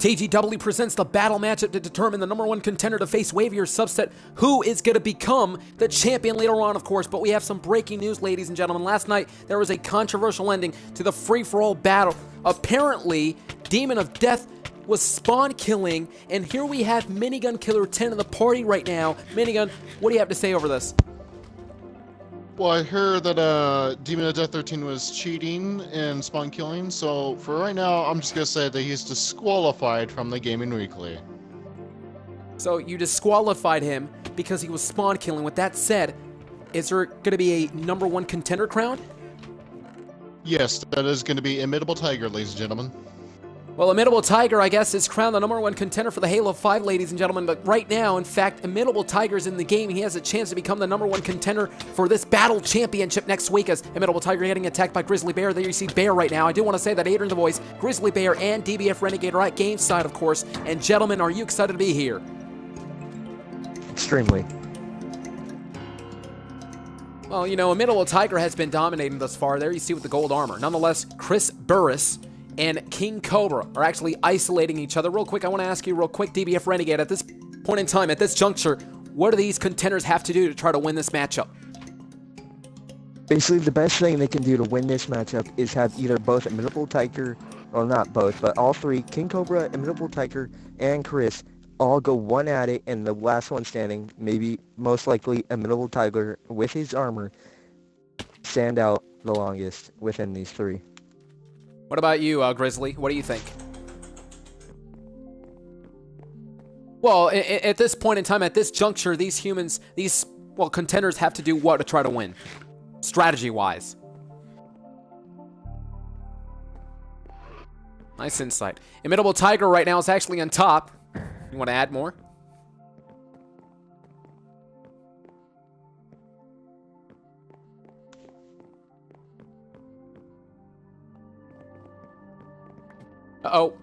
TGW presents the battle matchup to determine the #1 contender to face Wavier subset, who is going to become the champion later on, of course. But we have some breaking news, ladies and gentlemen. Last night, there was a controversial ending to the free-for-all battle. Apparently, Demon of Death was spawn killing, and here we have Minigun Killer 10 in the party right now. Minigun, what do you have to say over this? Well, I heard that Demon of Death 13 was cheating and spawn killing, so for right now, I'm just gonna say that he's disqualified from the Gaming Weekly. So you disqualified him because he was spawn killing. With that said, is there gonna be a #1 contender crowned? Yes, that is gonna be Imitable Tiger, ladies and gentlemen. Well, Imitable Tiger, I guess, is crowned the #1 contender for the Halo 5, ladies and gentlemen. But right now, in fact, Imitable Tiger's in the game. He has a chance to become the #1 contender for this battle championship next week as Imitable Tiger getting attacked by Grizzly Bear. There you see Bear right now. I do want to say that AdrianTheVoice, Grizzly Bear, and DBF Renegade are at game side, of course. And gentlemen, are you excited to be here? Extremely. Well, you know, Imitable Tiger has been dominating thus far. There you see with the gold armor. Nonetheless, Chris Burris and King Cobra are actually isolating each other. Real quick, I want to ask you real quick, DBF Renegade, at this point in time, at this juncture, what do these contenders have to do to try to win this matchup? Basically, the best thing they can do to win this matchup is have either both Imitable Tiger, well, not both, but all three, King Cobra, Imitable Tiger, and Chris, all go one at it, and the last one standing, maybe most likely Imitable Tiger with his armor, stand out the longest within these three. What about you, Grizzly? What do you think? Well, at this point in time, at this juncture, these humans, well, contenders have to do what to try to win, strategy-wise? Nice insight. Imitable Tiger right now is actually on top. You want to add more? Uh-oh.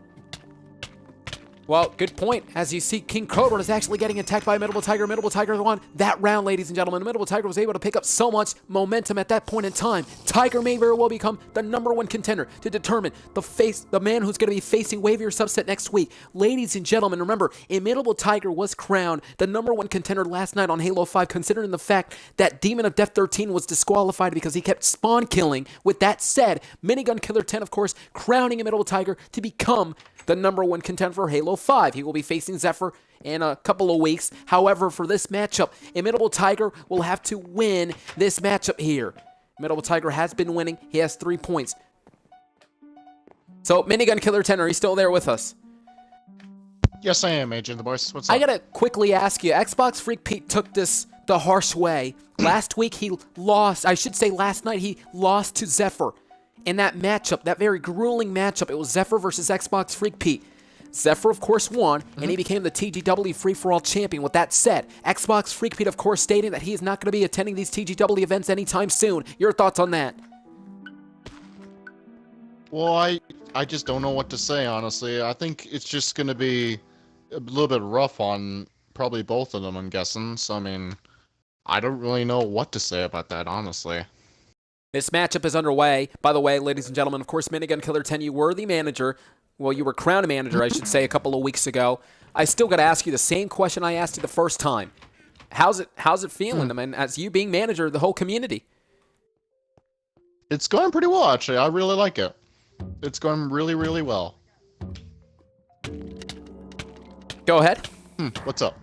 Well, good point. As you see, King Cobra is actually getting attacked by Imitable Tiger. Imitable Tiger won that round, ladies and gentlemen. Imitable Tiger was able to pick up so much momentum at that point in time. Tiger may very well become the #1 contender to determine the man who's going to be facing Wavier subset next week. Ladies and gentlemen, remember, Imitable Tiger was crowned the #1 contender last night on Halo 5, considering the fact that Demon of Death 13 was disqualified because he kept spawn killing. With that said, Minigun Killer 10, of course, crowning Imitable Tiger to become the #1 contender for Halo 5. He will be facing Zephyr in a couple of weeks. However, for this matchup, Imitable Tiger will have to win this matchup here. Imitable Tiger has been winning. He has 3 points. So, Minigun Killer 10, are you still there with us? Yes, I am, AdrianTheVoice. What's up? I gotta quickly ask you, Xbox Freak Pete took this the harsh way. Last week he lost, I should say last night he lost to Zephyr. In that matchup, that very grueling matchup, it was Zephyr versus Xbox Freak Pete. Zephyr, of course, won, and he became the TGW Free-For-All champion. With that said, Xbox Freak Pete, of course, stating that he is not going to be attending these TGW events anytime soon. Your thoughts on that? Well, I just don't know what to say, honestly. I think it's just going to be a little bit rough on probably both of them, I'm guessing. So, I mean, I don't really know what to say about that, honestly. This matchup is underway. By the way, ladies and gentlemen, of course, Minigun Killer 10, you were the manager. Well, you were crowned manager, I should say, a couple of weeks ago. I still got to ask you the same question I asked you the first time. How's it feeling, I mean, as you being manager of the whole community? It's going pretty well, actually. I really like it. It's going really, really well. Go ahead. What's up?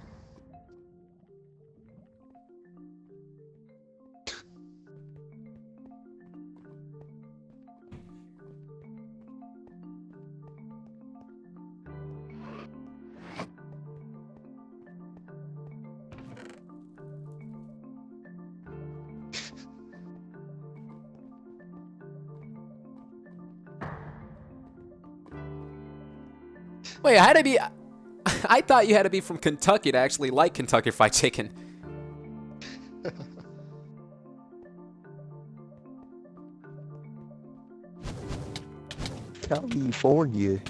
Wait, I thought you had to be from Kentucky to actually like Kentucky Fried Chicken.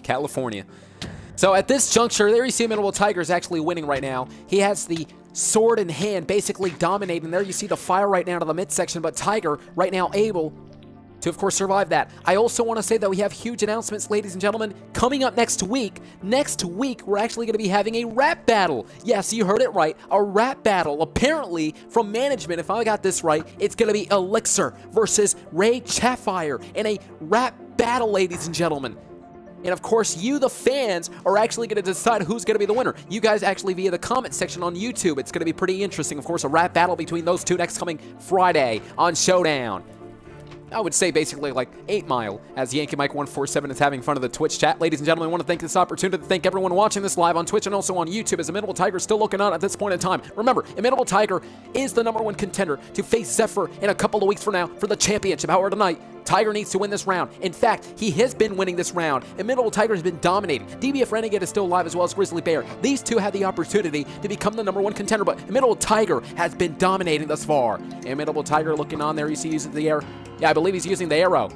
California. So at this juncture, there you see Imitable Tiger is actually winning right now. He has the sword in hand, basically dominating. There you see the fire right now to the midsection, but Tiger right now able to, of course, survive that. I also want to say that we have huge announcements, ladies and gentlemen, coming up next week. Next week, we're actually going to be having a rap battle. Yes, you heard it right, a rap battle. Apparently, from management, if I got this right, it's going to be Elixir versus Ray Chatfire in a rap battle, ladies and gentlemen. And of course, you, the fans, are actually going to decide who's going to be the winner. You guys actually via the comment section on YouTube. It's going to be pretty interesting. Of course, a rap battle between those two next coming Friday on Showdown. I would say basically like 8 Mile, as Yankee Mike 147 is having fun of the Twitch chat. Ladies and gentlemen, I want to thank this opportunity to thank everyone watching this live on Twitch and also on YouTube, as Immutable Tiger is still looking on at this point in time. Remember, Immutable Tiger is the #1 contender to face Zephyr in a couple of weeks from now for the championship. However, tonight, Tiger needs to win this round. In fact, he has been winning this round. Immutable Tiger has been dominating. DBF Renegade is still alive, as well as Grizzly Bear. These two have the opportunity to become the #1 contender, but Immutable Tiger has been dominating thus far. Immutable Tiger looking on there. You see, using the air. Yeah, I believe he's using the arrow.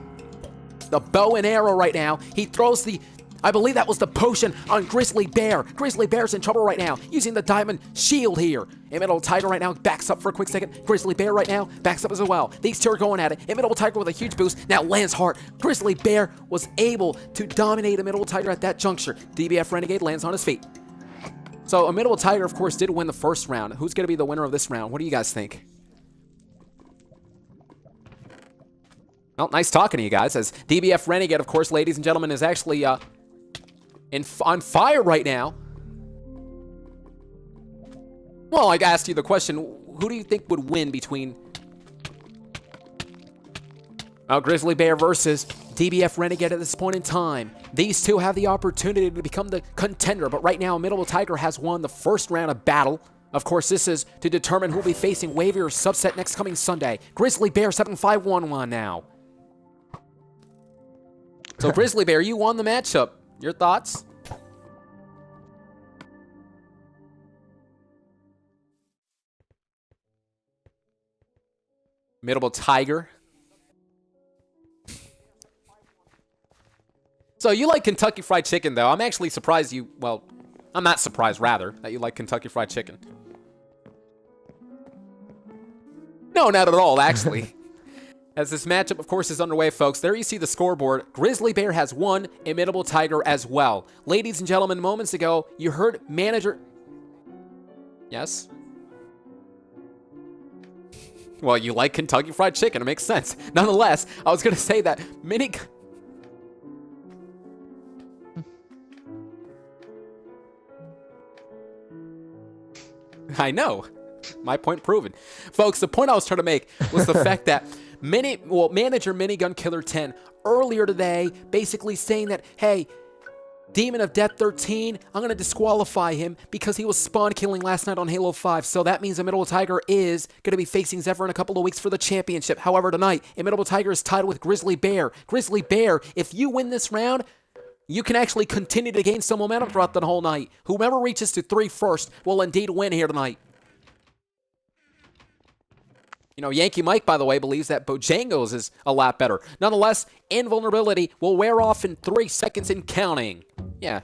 The bow and arrow right now. He throws the, I believe that was the potion on Grizzly Bear. Grizzly Bear's in trouble right now, using the diamond shield here. Immutable Tiger right now backs up for a quick second. Grizzly Bear right now backs up as well. These two are going at it. Immutable Tiger with a huge boost. Now lands hard. Grizzly Bear was able to dominate Immutable Tiger at that juncture. DBF Renegade lands on his feet. So Immutable Tiger, of course, did win the first round. Who's going to be the winner of this round? What do you guys think? Well, nice talking to you guys, as DBF Renegade, of course, ladies and gentlemen, is actually on fire right now. Well, I asked you the question, who do you think would win between Grizzly Bear versus DBF Renegade at this point in time? These two have the opportunity to become the contender, but right now, Immutable Tiger has won the first round of battle. Of course, this is to determine who will be facing Wavy or Subset next coming Sunday. Grizzly Bear 7511 now. So, Grizzly Bear, you won the matchup. Your thoughts? Immutable Tiger. So, you like Kentucky Fried Chicken, though. I'm actually surprised you... Well, I'm not surprised, rather, that you like Kentucky Fried Chicken. No, not at all, actually. As this matchup, of course, is underway, folks, there you see the scoreboard. Grizzly Bear has won, Immutable Tiger as well. Ladies and gentlemen, moments ago, you heard manager... Yes? Well, you like Kentucky Fried Chicken. It makes sense. Nonetheless, I was going to say that I know. My point proven. Folks, the point I was trying to make was the fact that manager Minigun Killer 10 earlier today basically saying that, hey, Demon of Death 13, I'm going to disqualify him because he was spawn killing last night on Halo 5. So that means Immutable Tiger is going to be facing Zephyr in a couple of weeks for the championship. However, tonight, Immutable Tiger is tied with Grizzly Bear. Grizzly Bear, if you win this round, you can actually continue to gain some momentum throughout the whole night. Whomever reaches to 3 first will indeed win here tonight. You know, Yankee Mike, by the way, believes that Bojangles is a lot better. Nonetheless, invulnerability will wear off in 3 seconds and counting. Yeah,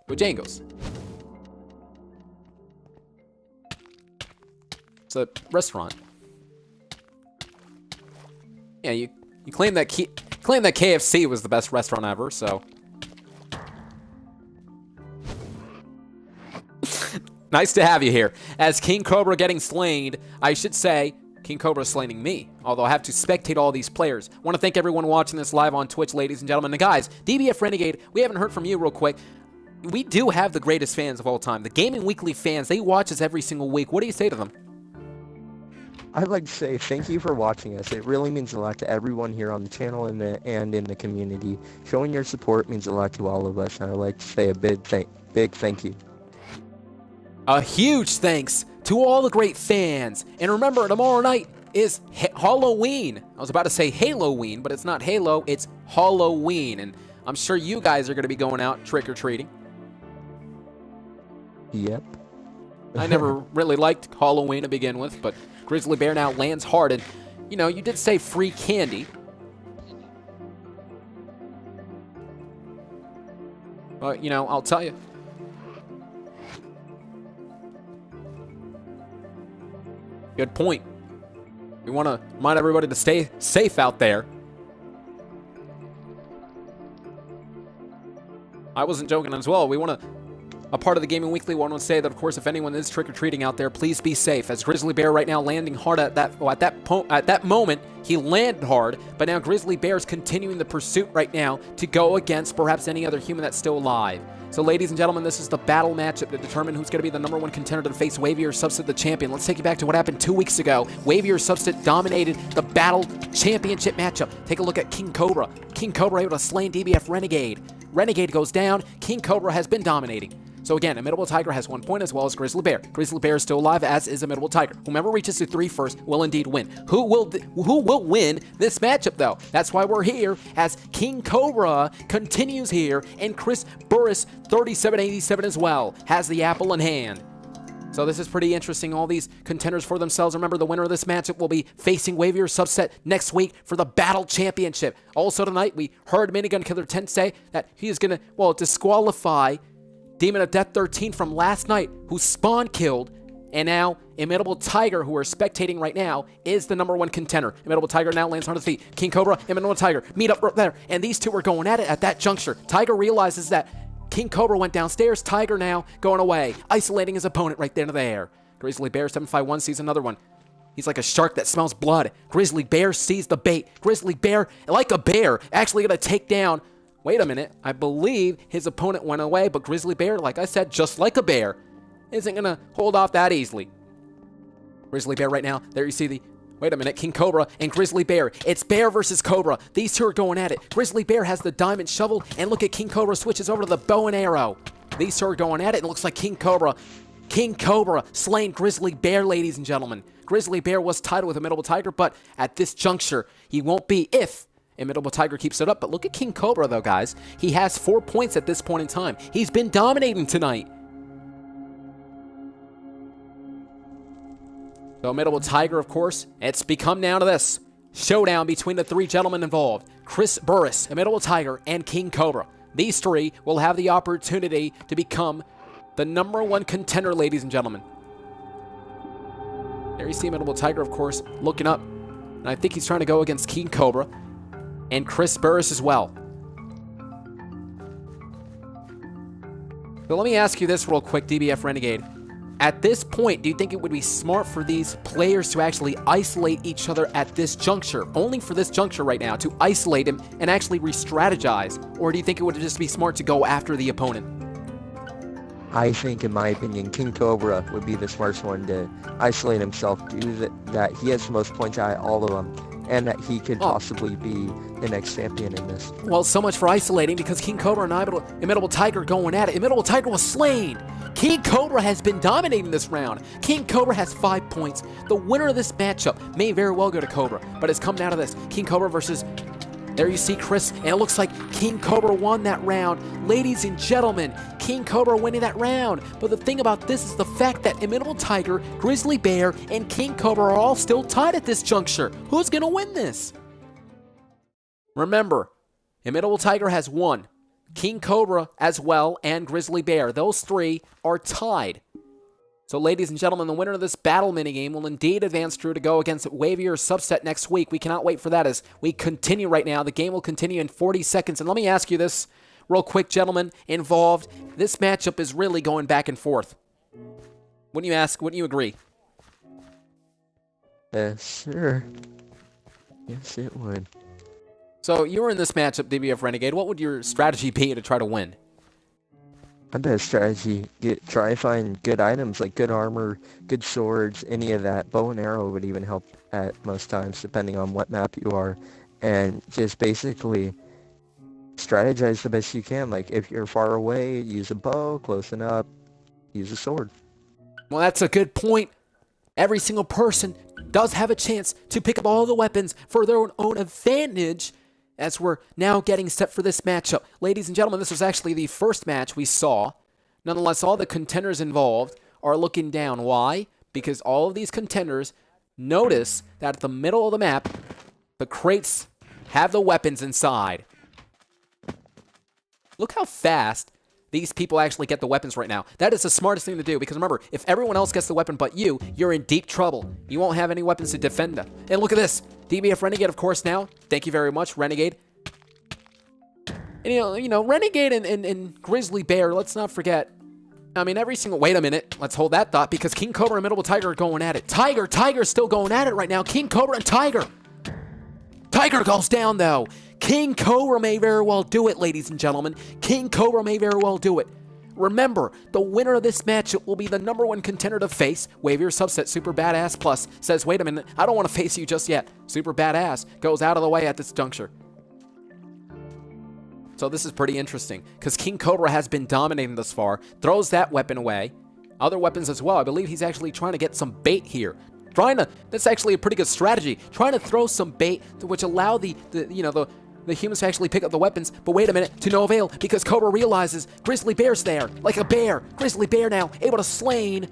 Bojangles. It's a restaurant. Yeah, you claim that KFC was the best restaurant ever, so... Nice to have you here. As King Cobra getting slain, I should say... King Cobra slaying me, although I have to spectate all these players. I want to thank everyone watching this live on Twitch, ladies and gentlemen. And guys, DBF Renegade, we haven't heard from you real quick. We do have the greatest fans of all time. The Gaming Weekly fans, they watch us every single week. What do you say to them? I'd like to say thank you for watching us. It really means a lot to everyone here on the channel and in the community. Showing your support means a lot to all of us, and I'd like to say a big thank you. A huge thanks to all the great fans. And remember, tomorrow night is Halloween. I was about to say Halloween, but it's not Halo, it's Halloween. And I'm sure you guys are going to be going out trick-or-treating. Yep. I never really liked Halloween to begin with, but Grizzly Bear now lands hard. And, you know, you did say free candy. But, you know, I'll tell you. Good point. We want to remind everybody to stay safe out there. I wasn't joking as well. We want to, a part of the Gaming Weekly, want to say that, of course, if anyone is trick-or-treating out there, please be safe. As Grizzly Bear right now landing hard at that moment, he landed hard, but now Grizzly Bear is continuing the pursuit right now to go against perhaps any other human that's still alive. So, ladies and gentlemen, this is the battle matchup to determine who's going to be the #1 contender to face Wavy or Substance the champion. Let's take you back to what happened 2 weeks ago. Wavy or Substance dominated the battle championship matchup. Take a look at King Cobra. King Cobra able to slay DBF Renegade. Renegade goes down. King Cobra has been dominating. So again, Imitable Tiger has 1 point as well as Grizzly Bear. Grizzly Bear is still alive, as is Imitable Tiger. Whomever reaches to 3 first will indeed win. Who will win this matchup, though? That's why we're here, as King Cobra continues here, and Chris Burris, 3787 as well, has the apple in hand. So this is pretty interesting, all these contenders for themselves. Remember, the winner of this matchup will be facing Wavy or Subset next week for the Battle Championship. Also tonight, we heard Minigun Killer 10 say that he is going to, well, disqualify Demon of Death 13 from last night, who Spawn killed, and now Imitable Tiger, who we're spectating right now, is the #1 contender. Imitable Tiger now lands on his feet. King Cobra, Imitable Tiger, meet up right there, and these two are going at it at that juncture. Tiger realizes that King Cobra went downstairs. Tiger now going away, isolating his opponent right there in the air. Grizzly Bear 751 sees another one. He's like a shark that smells blood. Grizzly Bear sees the bait. Grizzly Bear, like a bear, actually going to take down. Wait a minute, I believe his opponent went away, but Grizzly Bear, like I said, just like a bear, isn't going to hold off that easily. Grizzly Bear right now, there you see the, wait a minute, King Cobra and Grizzly Bear. It's Bear versus Cobra. These two are going at it. Grizzly Bear has the diamond shovel, and look at King Cobra switches over to the bow and arrow. These two are going at it, and it looks like King Cobra slain Grizzly Bear, ladies and gentlemen. Grizzly Bear was tied with Imitable Tiger, but at this juncture, he won't be if Imitable Tiger keeps it up. But look at King Cobra, though, guys. He has 4 points at this point in time. He's been dominating tonight. So Imitable Tiger, of course, it's become now to this showdown between the 3 gentlemen involved. Chris Burris, Imitable Tiger, and King Cobra. These 3 will have the opportunity to become the #1 contender, ladies and gentlemen. There you see Imitable Tiger, of course, looking up. And I think he's trying to go against King Cobra and Chris Burris as well. So let me ask you this real quick, DBF Renegade. At this point, do you think it would be smart for these players to actually isolate each other at this juncture? Only for this juncture right now, to isolate him and actually re-strategize? Or do you think it would just be smart to go after the opponent? I think, in my opinion, King Cobra would be the smartest one to isolate himself, due to that he has the most points out of all of them, and that he could possibly be the next champion in this. Well, so much for isolating, because King Cobra and Imitable Tiger going at it. Imitable Tiger was slain. King Cobra has been dominating this round. King Cobra has 5 points. The winner of this matchup may very well go to Cobra, but it's come down to this. King Cobra versus, there you see Chris, and it looks like King Cobra won that round. Ladies and gentlemen, King Cobra winning that round. But the thing about this is the fact that Imitable Tiger, Grizzly Bear, and King Cobra are all still tied at this juncture. Who's going to win this? Remember, Imitable Tiger has 1. King Cobra as well, and Grizzly Bear. Those 3 are tied. So, ladies and gentlemen, the winner of this battle minigame will indeed advance through to go against Wavy or Subset next week. We cannot wait for that as we continue right now. The game will continue in 40 seconds. And let me ask you this real quick, gentlemen involved. This matchup is really going back and forth. Wouldn't you ask? Wouldn't you agree? Sure. Yes, it would. So, you were in this matchup, DBF Renegade. What would your strategy be to try to win? My best strategy, try to find good items like good armor, good swords, any of that. Bow and arrow would even help at most times, depending on what map you are. And just basically strategize the best you can. Like, if you're far away, use a bow. Close enough, use a sword. Well, that's a good point. Every single person does have a chance to pick up all the weapons for their own advantage, as we're now getting set for this matchup. Ladies and gentlemen, this was actually the first match we saw. Nonetheless, all the contenders involved are looking down. Why? Because all of these contenders notice that at the middle of the map, the crates have the weapons inside. Look how fast these people actually get the weapons right now. That is the smartest thing to do, because remember, if everyone else gets the weapon but you, you're in deep trouble. You won't have any weapons to defend them. And look at this. DBF Renegade, of course, now. Thank you very much, Renegade. And, you know, Renegade and Grizzly Bear, let's not forget. I mean, wait a minute. Let's hold that thought because King Cobra and Middle Tiger are going at it. Tiger's still going at it right now. King Cobra and Tiger. Tiger goes down, though. King Cobra may very well do it, ladies and gentlemen. King Cobra may very well do it. Remember, the winner of this matchup will be the #1 contender to face. Wave your subset, Super Badass Plus says, wait a minute, I don't want to face you just yet. Super Badass goes out of the way at this juncture. So this is pretty interesting, because King Cobra has been dominating thus far, throws that weapon away. Other weapons as well. I believe he's actually trying to get some bait here. That's actually a pretty good strategy. Trying to throw some bait, which allow the humans to actually pick up the weapons. But wait a minute, to no avail, because Cobra realizes Grizzly Bear's there, like a bear. Grizzly Bear now able to slain.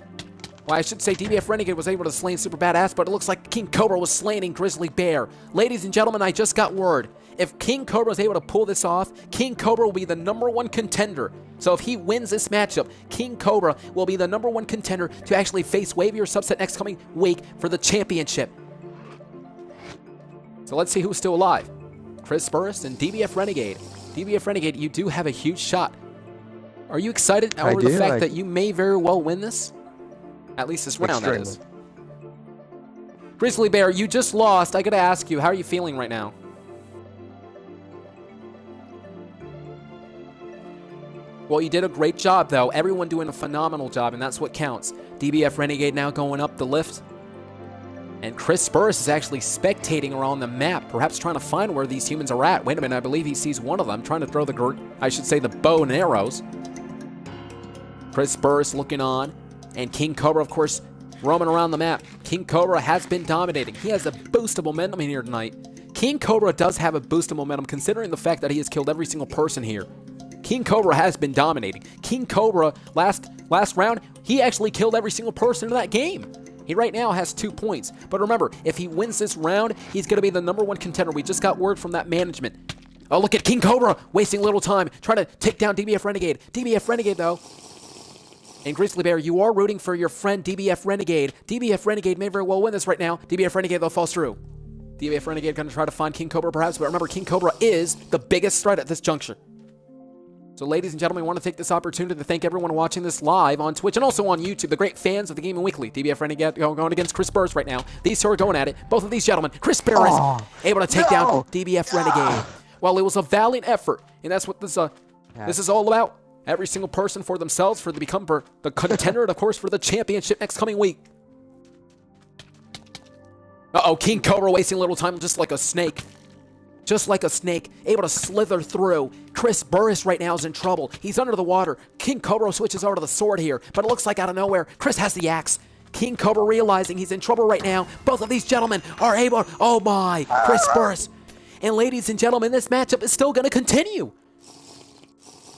Well, I should say DBF Renegade was able to slay Super Badass, but it looks like King Cobra was slaying Grizzly Bear. Ladies and gentlemen, I just got word. If King Cobra is able to pull this off, King Cobra will be the #1 contender. So if he wins this matchup, King Cobra will be the #1 contender to actually face Wave Your Subset next coming week for the championship. So let's see who's still alive. Chris Burris and DBF Renegade. DBF Renegade, you do have a huge shot. Are you excited over the fact that you may very well win this? At least this round, that is. Grizzly Bear, you just lost. I gotta ask you, how are you feeling right now? Well, you did a great job, though. Everyone doing a phenomenal job, and that's what counts. DBF Renegade now going up the lift. And Chris Burris is actually spectating around the map, perhaps trying to find where these humans are at. Wait a minute, I believe he sees one of them trying to throw the bow and arrows. Chris Burris looking on. And King Cobra, of course, roaming around the map. King Cobra has been dominating. He has a boost of momentum here tonight. King Cobra does have a boost of momentum, considering the fact that he has killed every single person here. King Cobra has been dominating. King Cobra, last round, he actually killed every single person in that game. He right now has 2 points. But remember, if he wins this round, he's going to be the #1 contender. We just got word from that management. Oh, look at King Cobra wasting little time, trying to take down DBF Renegade. DBF Renegade, though. And Grizzly Bear, you are rooting for your friend DBF Renegade. DBF Renegade may very well win this right now. DBF Renegade, though, falls through. DBF Renegade going to try to find King Cobra, perhaps. But remember, King Cobra is the biggest threat at this juncture. So, ladies and gentlemen, I want to take this opportunity to thank everyone watching this live on Twitch and also on YouTube, the great fans of the Gaming Weekly. DBF Renegade going against Chris Burris right now. These two are going at it. Both of these gentlemen. Chris Burris able to take down DBF Renegade. Well, it was a valiant effort, and that's what this is all about. Every single person for themselves, to become the contender, and of course for the championship next coming week. Uh-oh, King Cobra wasting a little time just like a snake. Just like a snake, able to slither through. Chris Burris right now is in trouble. He's under the water. King Cobra switches over to the sword here, but it looks like out of nowhere, Chris has the axe. King Cobra realizing he's in trouble right now. Both of these gentlemen are able, oh my, Chris Burris. And ladies and gentlemen, this matchup is still going to continue.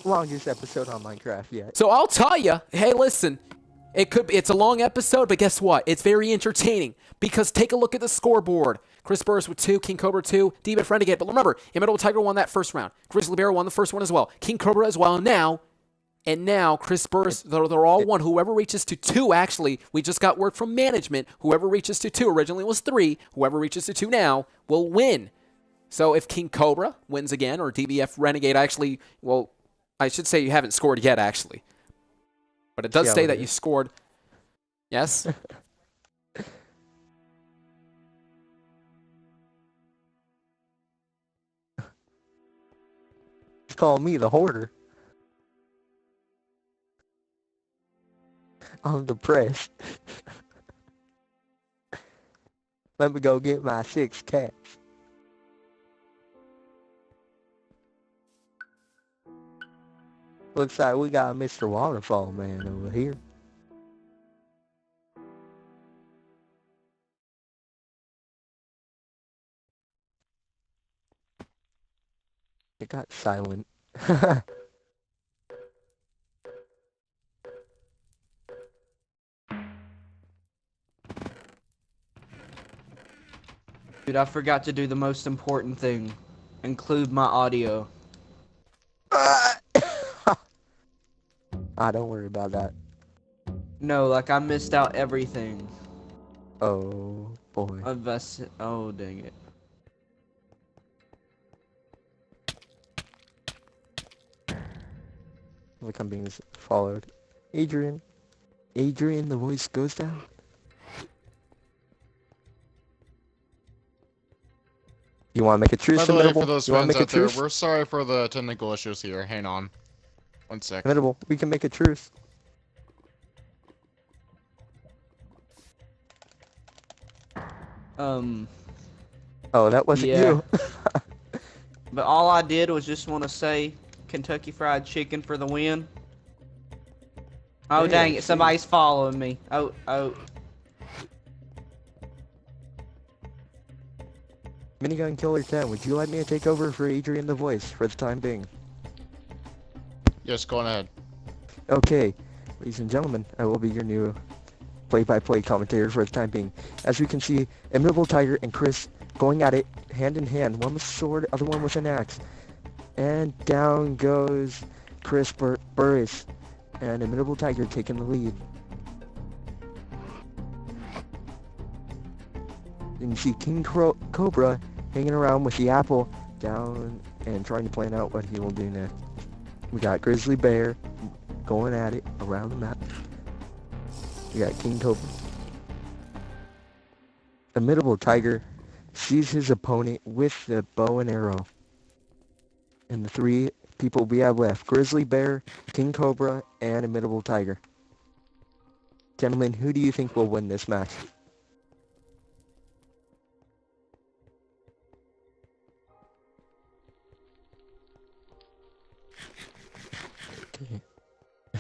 Longest episode on Minecraft yet. So I'll tell you, hey, listen, it's a long episode, but guess what? It's very entertaining because take a look at the scoreboard. Chris Burris with 2, King Cobra 2, DBF Renegade. But remember, Immortal Tiger won that first round. Grizzly Bear won the first one as well. King Cobra as well. And now Chris Burris, they're all one. Whoever reaches to 2, actually, we just got word from management. Whoever reaches to 2, originally was 3. Whoever reaches to 2 now will win. So if King Cobra wins again, or DBF Renegade actually, well, I should say you haven't scored yet, actually. But it does say that you scored. Yes? He's calling me the hoarder. I'm depressed. Let me go get my 6 cats. Looks like we got Mr. Waterfall Man over here. It got silent. Dude, I forgot to do the most important thing. Include my audio. Don't worry about that. No, like I missed out everything. Oh, boy. Oh, dang it. Like I'm being followed. Adrian. Adrian, the voice goes down. You want to make a truce, By the way, Imitable? for those You want to fans make a out there, truce? we're sorry for the technical issues here. Hang on. 1 sec. Imitable, we can make a truce. Oh, that wasn't Yeah. you. But all I did was just want to say Kentucky Fried Chicken for the win. Oh, Hey, dang I it. see. Somebody's following me. Oh. Minigun Killer 10, would you like me to take over for Adrian the voice for the time being? Yes, go on ahead. Okay, ladies and gentlemen, I will be your new play-by-play commentator for the time being. As we can see, Imitable Tiger and Chris going at it hand in hand. One with a sword, other one with an axe. And down goes Chris Burris, and Imitable Tiger taking the lead. And you see King Cobra hanging around with the apple down and trying to plan out what he will do next. We got Grizzly Bear going at it around the map. We got King Cobra. Imitable Tiger sees his opponent with the bow and arrow. And the three people we have left, Grizzly Bear, King Cobra, and Imitable Tiger. Gentlemen, who do you think will win this match?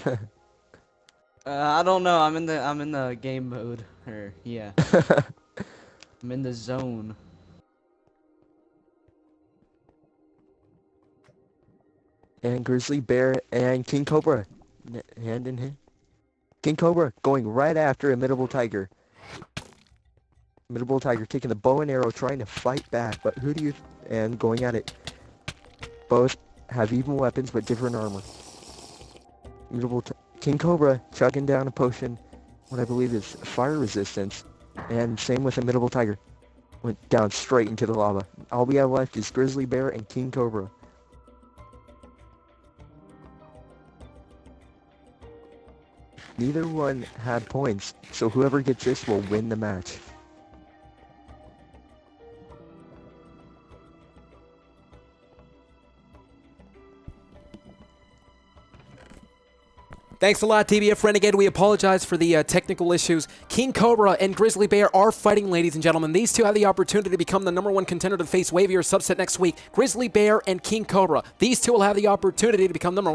Okay. I don't know. I'm in the game mode. Yeah. I'm in the zone. And Grizzly Bear and King Cobra hand in hand. King Cobra going right after Imitable Tiger. Imitable Tiger taking the bow and arrow, trying to fight back, but who do you... and going at it. Both have even weapons but different armor. King Cobra chugging down a potion, what I believe is fire resistance, and same with Imitable Tiger. Went down straight into the lava. All we have left is Grizzly Bear and King Cobra. Neither one had points, so whoever gets this will win the match. Thanks a lot, TBF Renegade. We apologize for the technical issues. King Cobra and Grizzly Bear are fighting, ladies and gentlemen. These two have the opportunity to become the #1 contender to face Wavier subset next week. Grizzly Bear and King Cobra. These two will have the opportunity to become number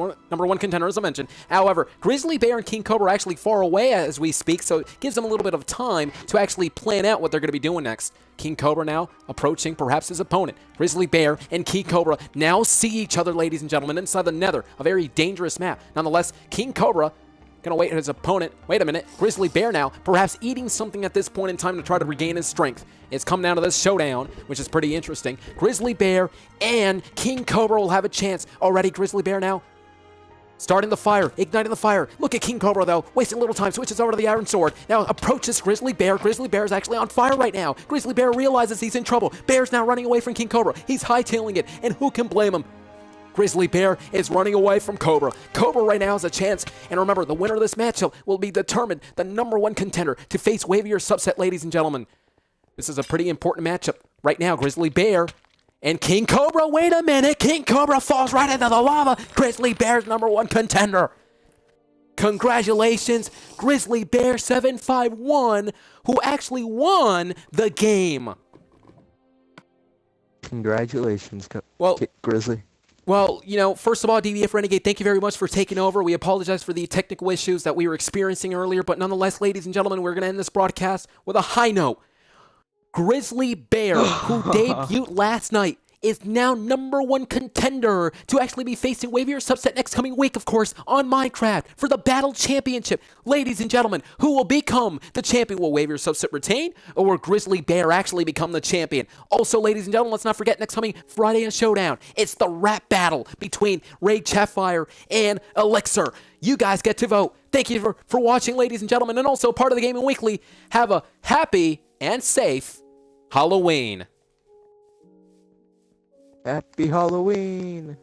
one contender, as I mentioned. However, Grizzly Bear and King Cobra are actually far away as we speak, so it gives them a little bit of time to actually plan out what they're going to be doing next. King Cobra now approaching perhaps his opponent. Grizzly Bear and King Cobra now see each other, ladies and gentlemen, inside the Nether. A very dangerous map. Nonetheless, King Cobra gonna wait his opponent. Wait a minute. Grizzly Bear now perhaps eating something at this point in time to try to regain his strength. It's come down to this showdown, which is pretty interesting. Grizzly Bear and King Cobra will have a chance. Already Grizzly Bear now starting the fire, igniting the fire. Look at King Cobra, though. Wasting a little time, switches over to the Iron Sword. Now approaches Grizzly Bear. Grizzly Bear is actually on fire right now. Grizzly Bear realizes he's in trouble. Bear's now running away from King Cobra. He's hightailing it, and who can blame him? Grizzly Bear is running away from Cobra. Cobra right now has a chance, and remember, the winner of this matchup will be determined the #1 contender to face Wavier subset, ladies and gentlemen. This is a pretty important matchup. Right now, Grizzly Bear and King Cobra. Wait a minute. King Cobra falls right into the lava. Grizzly Bear's #1 contender. Congratulations, Grizzly Bear 751, who actually won the game. Congratulations, Well, Grizzly. Well, you know, first of all, DBF Renegade, thank you very much for taking over. We apologize for the technical issues that we were experiencing earlier, but nonetheless, ladies and gentlemen, we're going to end this broadcast with a high note. Grizzly Bear, who debuted last night, is now #1 contender to actually be facing Wavier subset next coming week, of course, on Minecraft for the Battle Championship. Ladies and gentlemen, who will become the champion? Will Wavier subset retain, or will Grizzly Bear actually become the champion? Also, ladies and gentlemen, let's not forget next coming Friday in Showdown. It's the rap battle between Raid Chatfire and Elixir. You guys get to vote. Thank you for watching, ladies and gentlemen, and also part of the Gaming Weekly. Have a happy and safe Halloween. Happy Halloween!